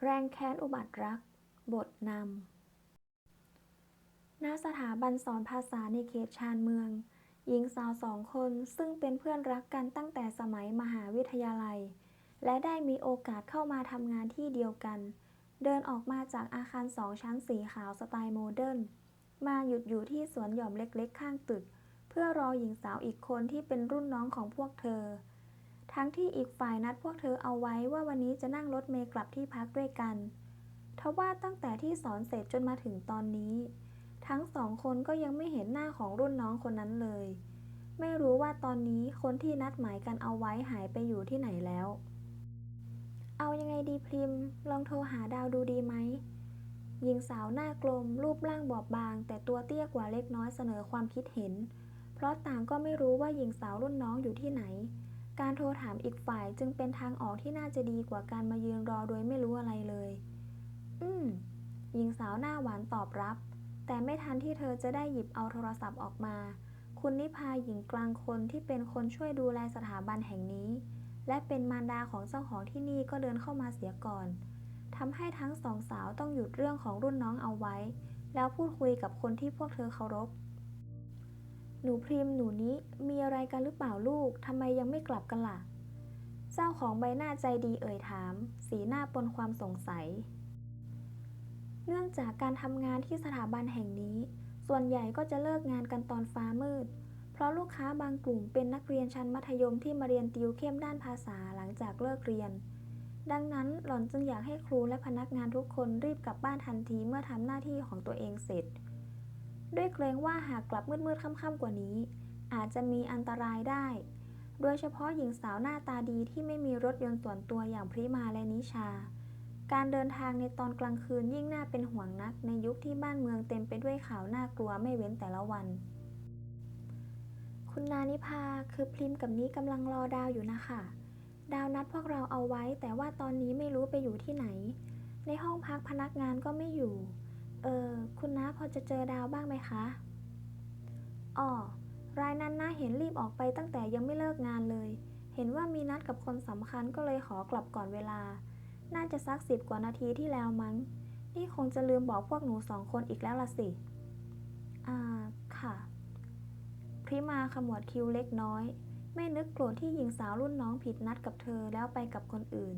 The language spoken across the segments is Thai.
แรงแค้นอุบัติรักบทนำณสถาบันสอนภาษาในเขตชานเมืองหญิงสาว2 คนซึ่งเป็นเพื่อนรักกันตั้งแต่สมัยมหาวิทยาลัยและได้มีโอกาสเข้ามาทำงานที่เดียวกันเดินออกมาจากอาคาร2 ชั้นสีขาวสไตล์โมเดิร์นมาหยุดอยู่ที่สวนหย่อมเล็กๆข้างตึกเพื่อรอหญิงสาวอีกคนที่เป็นรุ่นน้องของพวกเธอทั้งที่อีกฝ่ายนัดพวกเธอเอาไว้ว่าวันนี้จะนั่งรถเมล์กลับที่พักด้วยกันทว่าตั้งแต่ที่สอนเสร็จจนมาถึงตอนนี้ทั้ง2 คนก็ยังไม่เห็นหน้าของรุ่นน้องคนนั้นเลยไม่รู้ว่าตอนนี้คนที่นัดหมายกันเอาไว้หายไปอยู่ที่ไหนแล้วเอายังไงดีพริมลองโทรหาดาวดูดีไหมหญิงสาวหน้ากลมรูปร่างบอบบางแต่ตัวเตี้ยกว่าเล็กน้อยเสนอความคิดเห็นเพราะต่างก็ไม่รู้ว่าหญิงสาวรุ่นน้องอยู่ที่ไหนการโทรถามอีกฝ่ายจึงเป็นทางออกที่น่าจะดีกว่าการมายืนรอโดยไม่รู้อะไรเลยหญิงสาวหน้าหวานตอบรับแต่ไม่ทันที่เธอจะได้หยิบเอาโทรศัพท์ออกมาคุณนิพาหญิงกลางคนที่เป็นคนช่วยดูแลสถาบันแห่งนี้และเป็นมารดาของเจ้าของที่นี่ก็เดินเข้ามาเสียก่อนทำให้ทั้งสองสาวต้องหยุดเรื่องของรุ่นน้องเอาไว้แล้วพูดคุยกับคนที่พวกเธอเคารพหนูพริมหนูนิมีอะไรกันหรือเปล่าลูกทำไมยังไม่กลับกันล่ะเจ้าของใบหน้าใจดีเอ่ยถามสีหน้าปนความสงสัยเนื่องจากการทำงานที่สถาบันแห่งนี้ส่วนใหญ่ก็จะเลิกงานกันตอนฟ้ามืดเพราะลูกค้าบางกลุ่มเป็นนักเรียนชั้นมัธยมที่มาเรียนติวเข้มด้านภาษาหลังจากเลิกเรียนดังนั้นหล่อนจึงอยากให้ครูและพนักงานทุกคนรีบกลับบ้านทันทีเมื่อทำหน้าที่ของตัวเองเสร็จด้วยเกรงว่าหากกลับมืดๆค่ำๆกว่านี้อาจจะมีอันตรายได้โดยเฉพาะหญิงสาวหน้าตาดีที่ไม่มีรถยนต์ส่วนตัวอย่างพริมาและนิชาการเดินทางในตอนกลางคืนยิ่งน่าเป็นห่วงนักในยุคที่บ้านเมืองเต็มไปด้วยข่าวน่ากลัวไม่เว้นแต่ละวันคุณนานิพาคือพริมกับนี้กำลังรอดาวอยู่นะคะดาวนัดพวกเราเอาไว้แต่ว่าตอนนี้ไม่รู้ไปอยู่ที่ไหนในห้องพักพนักงานก็ไม่อยู่คุณน้าพอจะเจอดาวบ้างไหมคะอ้อรายนั้นน้าเห็นรีบออกไปตั้งแต่ยังไม่เลิกงานเลยเห็นว่ามีนัดกับคนสำคัญก็เลยขอกลับก่อนเวลาน่าจะสัก10 กว่านาทีที่แล้วมั้งนี่คงจะลืมบอกพวกหนู2 คนอีกแล้วล่ะสิค่ะพริมาขมวดคิ้วเล็กน้อยไม่นึกโกรธที่หญิงสาวรุ่นน้องผิดนัดกับเธอแล้วไปกับคนอื่น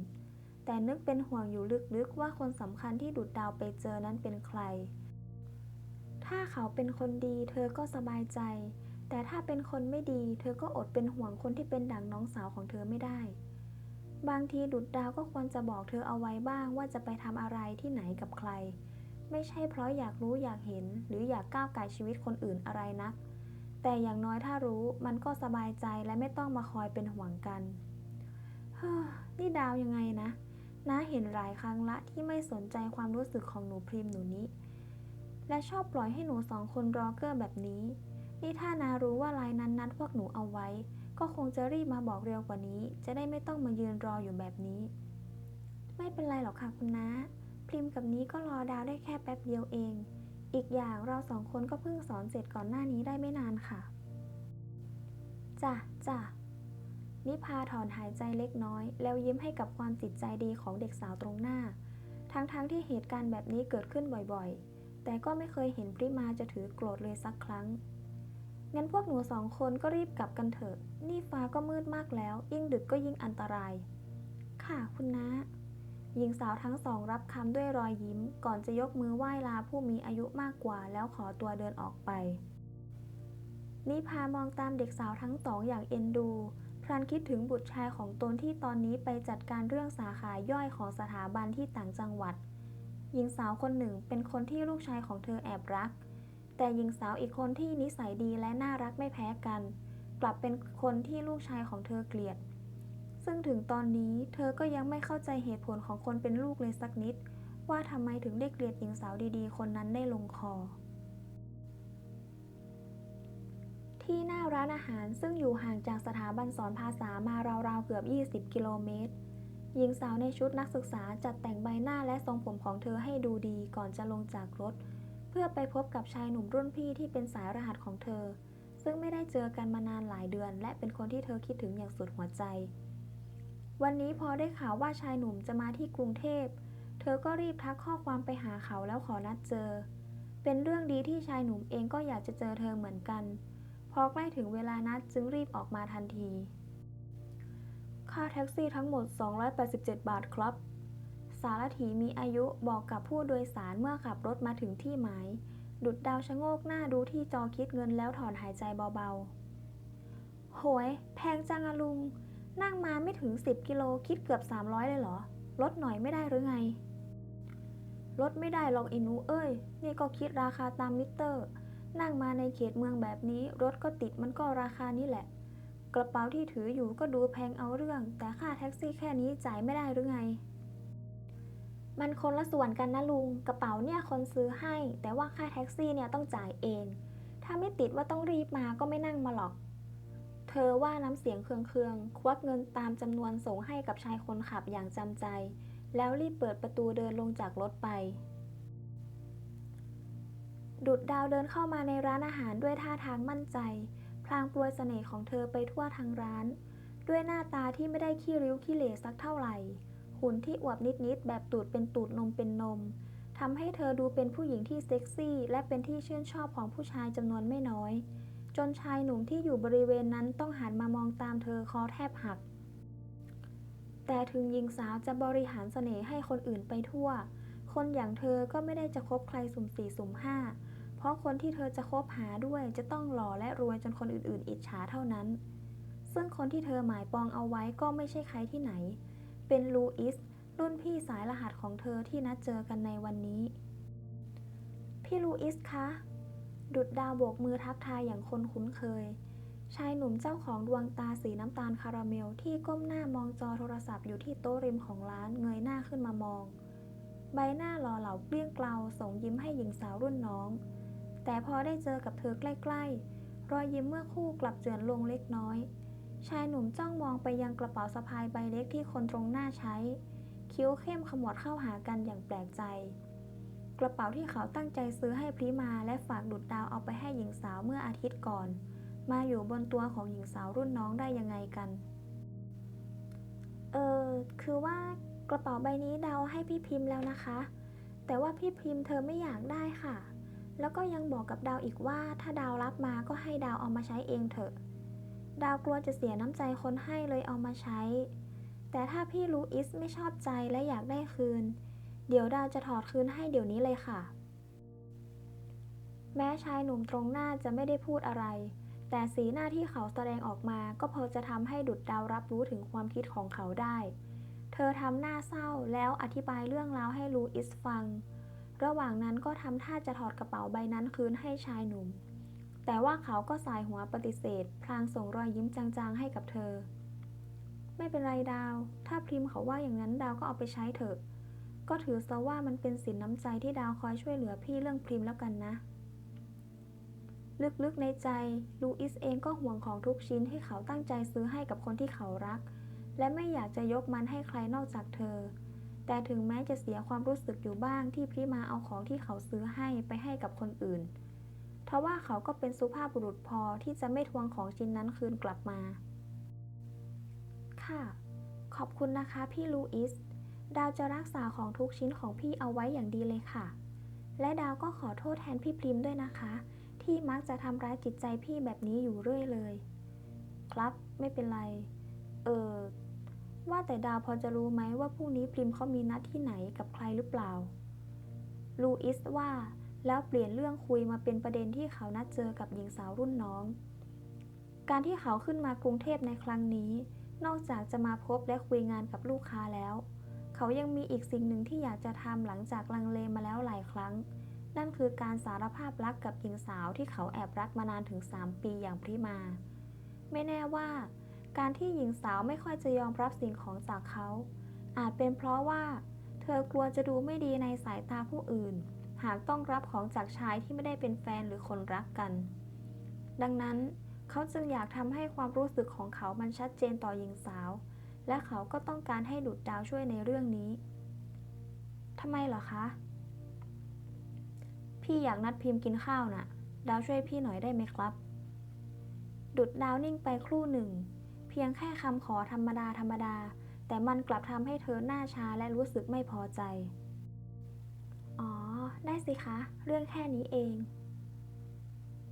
แต่นึกเป็นห่วงอยู่ลึกๆว่าคนสำคัญที่ดุจดาวไปเจอนั้นเป็นใครถ้าเขาเป็นคนดีเธอก็สบายใจแต่ถ้าเป็นคนไม่ดีเธอก็อดเป็นห่วงคนที่เป็นดั่งน้องสาวของเธอไม่ได้บางทีดุจดาวก็ควรจะบอกเธอเอาไว้บ้างว่าจะไปทำอะไรที่ไหนกับใครไม่ใช่เพราะอยากรู้อยากเห็นหรืออยากก้าวก่ายชีวิตคนอื่นอะไรนักแต่อย่างน้อยถ้ารู้มันก็สบายใจและไม่ต้องมาคอยเป็นห่วงกันเฮ้อนี่ดาวยังไงนะน้าเห็นหลายครั้งละที่ไม่สนใจความรู้สึกของหนูพริมหนูนี้และชอบปล่อยให้หนู2 คนรอเกอร์แบบนี้นี่ถ้านารู้ว่ารายนั้นนัดพวกหนูเอาไว้ก็คงจะรีบมาบอกเร็วกว่านี้จะได้ไม่ต้องมายืนรออยู่แบบนี้ไม่เป็นไรหรอกค่ะคุณน้าพริมกับนี้ก็รอดาวได้แค่แป๊บเดียวเองอีกอย่างเรา2 คนก็เพิ่งสอนเสร็จก่อนหน้านี้ได้ไม่นานค่ะจ้ะจ้ะนิพาถอนหายใจเล็กน้อยแล้วยิ้มให้กับความจิตใจดีของเด็กสาวตรงหน้าทั้งที่เหตุการณ์แบบนี้เกิดขึ้นบ่อยๆแต่ก็ไม่เคยเห็นพริมาจะถือโกรธเลยสักครั้งงั้นพวกหนู2 คนก็รีบกลับกันเถอะนี่ฟ้าก็มืดมากแล้วยิ่งดึกก็ยิ่งอันตรายค่ะคุณน้าหญิงสาวทั้งสองรับคำด้วยรอยยิ้มก่อนจะยกมือไหว้ลาผู้มีอายุมากกว่าแล้วขอตัวเดินออกไปนิพามองตามเด็กสาวทั้ง2อย่างเอ็นดูพลันคิดถึงบุตรชายของตนที่ตอนนี้ไปจัดการเรื่องสาขาย่อยของสถาบันที่ต่างจังหวัดหญิงสาวคนหนึ่งเป็นคนที่ลูกชายของเธอแอบรักแต่หญิงสาวอีกคนที่นิสัยดีและน่ารักไม่แพ้กันกลับเป็นคนที่ลูกชายของเธอเกลียดซึ่งถึงตอนนี้เธอก็ยังไม่เข้าใจเหตุผลของคนเป็นลูกเลยสักนิดว่าทำไมถึงได้เกลียดหญิงสาวดีๆคนนั้นได้ลงคอที่หน้าร้านอาหารซึ่งอยู่ห่างจากสถาบันสอนภาษามาราวๆเกือบ20 กิโลเมตรหญิงสาวในชุดนักศึกษาจัดแต่งใบหน้าและทรงผมของเธอให้ดูดีก่อนจะลงจากรถเพื่อไปพบกับชายหนุ่มรุ่นพี่ที่เป็นสายรหัสของเธอซึ่งไม่ได้เจอกันมานานหลายเดือนและเป็นคนที่เธอคิดถึงอย่างสุดหัวใจวันนี้พอได้ข่าวว่าชายหนุ่มจะมาที่กรุงเทพเธ อก็รีบทักข้อความไปหาเขาแล้วขอนัดเจอเป็นเรื่องดีที่ชายหนุ่มเองก็อยากจะเจอเธอเหมือนกันพอใกล้ถึงเวลานัดจึงรีบออกมาทันทีค่าแท็กซี่ทั้งหมด287 บาทครับสารถีมีอายุบอกกับผู้โดยสารเมื่อขับรถมาถึงที่หมายดุจดาวชะโงกหน้าดูที่จอคิดเงินแล้วถอนหายใจเบาๆโหยแพงจังอะลุงนั่งมาไม่ถึง10 กิโลคิดเกือบ300เลยเหรอลดหน่อยไม่ได้หรือไงลดไม่ได้หรอกอินูเอ้ยนี่ก็คิดราคาตามมิเตอร์นั่งมาในเขตเมืองแบบนี้รถก็ติดมันก็ราคานี้แหละกระเป๋าที่ถืออยู่ก็ดูแพงเอาเรื่องแต่ค่าแท็กซี่แค่นี้จ่ายไม่ได้หรือไงมันคนละส่วนกันนะลุงกระเป๋าเนี่ยคนซื้อให้แต่ว่าค่าแท็กซี่เนี่ยต้องจ่ายเองถ้าไม่ติดว่าต้องรีบมาก็ไม่นั่งมาหรอกเธอว่าน้ำเสียงเคืองๆควักเงินตามจำนวนส่งให้กับชายคนขับอย่างจำใจแล้วรีบเปิดประตูเดินลงจากรถไปดุจดาวเดินเข้ามาในร้านอาหารด้วยท่าทางมั่นใจพลางโปรยเสน่ห์ของเธอไปทั่วทั้งร้านด้วยหน้าตาที่ไม่ได้ขี้ริ้วขี้เหร่สักเท่าไหร่หุ่นที่อวบนิดๆแบบตูดเป็นตูดนมเป็นนมทำให้เธอดูเป็นผู้หญิงที่เซ็กซี่และเป็นที่ชื่นชอบของผู้ชายจำนวนไม่น้อยจนชายหนุ่มที่อยู่บริเวณนั้นต้องหันมามองตามเธอคอแทบหักแต่ถึงหญิงสาวจะบริหารเสน่ห์ให้คนอื่นไปทั่วคนอย่างเธอก็ไม่ได้จะคบใครสุ่มสี่สุ่มห้าเพราะคนที่เธอจะคบหาด้วยจะต้องหล่อและรวยจนคนอื่นๆอิจฉาเท่านั้นซึ่งคนที่เธอหมายปองเอาไว้ก็ไม่ใช่ใครที่ไหนเป็นลูอิสรุ่นพี่สายรหัสของเธอที่นัดเจอกันในวันนี้พี่ลูอิสคะดุจดาวโบกมือทักทายอย่างคนคุ้นเคยชายหนุ่มเจ้าของดวงตาสีน้ำตาลคาราเมลที่ก้มหน้ามองจอโทรศัพท์อยู่ที่โต๊ะริมของร้านเงยหน้าขึ้นมามองใบหน้าหล่อเหลาเปรี้ยงเกลาส่งยิ้มให้หญิงสาวรุ่นน้องแต่พอได้เจอกับเธอใกล้ๆรอยยิ้มเมื่อคู่กลับเจือนลงเล็กน้อยชายหนุ่มจ้องมองไปยังกระเป๋าสะพายใบเล็กที่คนตรงหน้าใช้คิ้วเข้มขมวดเข้าหากันอย่างแปลกใจกระเป๋าที่เขาตั้งใจซื้อให้พริมาและฝากดุจดาวเอาไปให้หญิงสาวเมื่ออาทิตย์ก่อนมาอยู่บนตัวของหญิงสาวรุ่นน้องได้ยังไงกันคือว่ากระเป๋าใบนี้ดาวให้พี่พิมพ์แล้วนะคะแต่ว่าพี่พิมพ์เธอไม่อยากได้ค่ะแล้วก็ยังบอกกับดาวอีกว่าถ้าดาวรับมาก็ให้ดาวเอามาใช้เองเถอะดาวกลัวจะเสียน้ำใจคนให้เลยเอามาใช้แต่ถ้าพี่ลูอิสไม่ชอบใจและอยากได้คืนเดี๋ยวดาวจะถอดคืนให้เดี๋ยวนี้เลยค่ะแม้ชายหนุ่มตรงหน้าจะไม่ได้พูดอะไรแต่สีหน้าที่เขาแสดงออกมาก็พอจะทำให้ดุจดาวรับรู้ถึงความคิดของเขาได้เธอทำหน้าเศร้าแล้วอธิบายเรื่องราวให้ลูอิสฟังระหว่างนั้นก็ทำท่าจะถอดกระเป๋าใบนั้นคืนให้ชายหนุ่มแต่ว่าเขาก็สายหัวปฏิเสธพลางส่งรอยยิ้มจางๆให้กับเธอไม่เป็นไรดาวถ้าพริมเขาว่าอย่างนั้นดาวก็เอาไปใช้เถอะก็ถือซะว่ามันเป็นสินน้ำใจที่ดาวคอยช่วยเหลือพี่เรื่องพริมแล้วกันนะลึกๆในใจลูอิสเองก็ห่วงของทุกชิ้นที่เขาตั้งใจซื้อให้กับคนที่เขารักและไม่อยากจะยกมันให้ใครนอกจากเธอแต่ถึงแม้จะเสียความรู้สึกอยู่บ้างที่พริมาเอาของที่เขาซื้อให้ไปให้กับคนอื่นทว่าเขาก็เป็นสุภาพบุรุษพอที่จะไม่ทวงของชิ้นนั้นคืนกลับมาค่ะขอบคุณนะคะพี่ลูอิสดาวจะรักษาของทุกชิ้นของพี่เอาไว้อย่างดีเลยค่ะและดาวก็ขอโทษแทนพี่พริมด้วยนะคะที่มักจะทำร้ายจิตใจพี่แบบนี้อยู่เรื่อยเลยครับไม่เป็นไรว่าแต่ดาวพอจะรู้ไหมว่าพรุ่งนี้พริมเขามีนัดที่ไหนกับใครหรือเปล่าลูอิสว่าแล้วเปลี่ยนเรื่องคุยมาเป็นประเด็นที่เขานัดเจอกับหญิงสาวรุ่นน้องการที่เขาขึ้นมากรุงเทพในครั้งนี้นอกจากจะมาพบและคุยงานกับลูกค้าแล้วเขายังมีอีกสิ่งหนึ่งที่อยากจะทำหลังจากลังเลมาแล้วหลายครั้งนั่นคือการสารภาพรักกับหญิงสาวที่เขาแอบรักมานานถึง3 ปีอย่างพริมาไม่แน่ว่าการที่หญิงสาวไม่ค่อยจะยอมรับสิ่งของจากเขาอาจเป็นเพราะว่าเธอกลัวจะดูไม่ดีในสายตาผู้อื่นหากต้องรับของจากชายที่ไม่ได้เป็นแฟนหรือคนรักกันดังนั้นเขาจึงอยากทำให้ความรู้สึกของเขามันชัดเจนต่อหญิงสาวและเขาก็ต้องการให้ดุจดาวช่วยในเรื่องนี้ทำไมเหรอคะพี่อยากนัดพิมพ์กินข้าวน่ะดาวช่วยพี่หน่อยได้ไหมครับดุจดาวนิ่งไปครู่หนึ่งเพียงแค่คำขอธรรมดาแต่มันกลับทำให้เธอหน้าชาและรู้สึกไม่พอใจ ได้สิคะ เรื่องแค่นี้เอง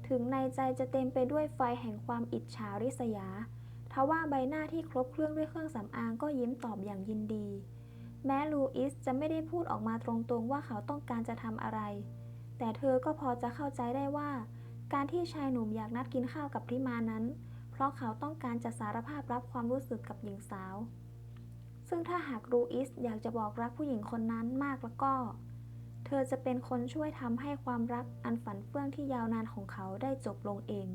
ถึงในใจจะเต็มไปด้วยไฟแห่งความอิจฉาริษยาทว่าใบหน้าที่ครบเครื่องด้วยเครื่องสำอางก็ยิ้มตอบอย่างยินดี แม้ลูอิสจะไม่ได้พูดออกมาตรงๆว่าเขาต้องการจะทำอะไร แต่เธอก็พอจะเข้าใจได้ว่า การที่ชายหนุ่มอยากนัดกินข้าวกับพริมานั้น เพราะเขาต้องการจะสารภาพรับความรู้สึกกับหญิงสาว ซึ่งถ้าหากลูอิสอยากจะบอกรักผู้หญิงคนนั้นมากแล้วก็ เธอจะเป็นคนช่วยทำให้ความรักอันฝันเฟื่องที่ยาวนานของเขาได้จบลงเอง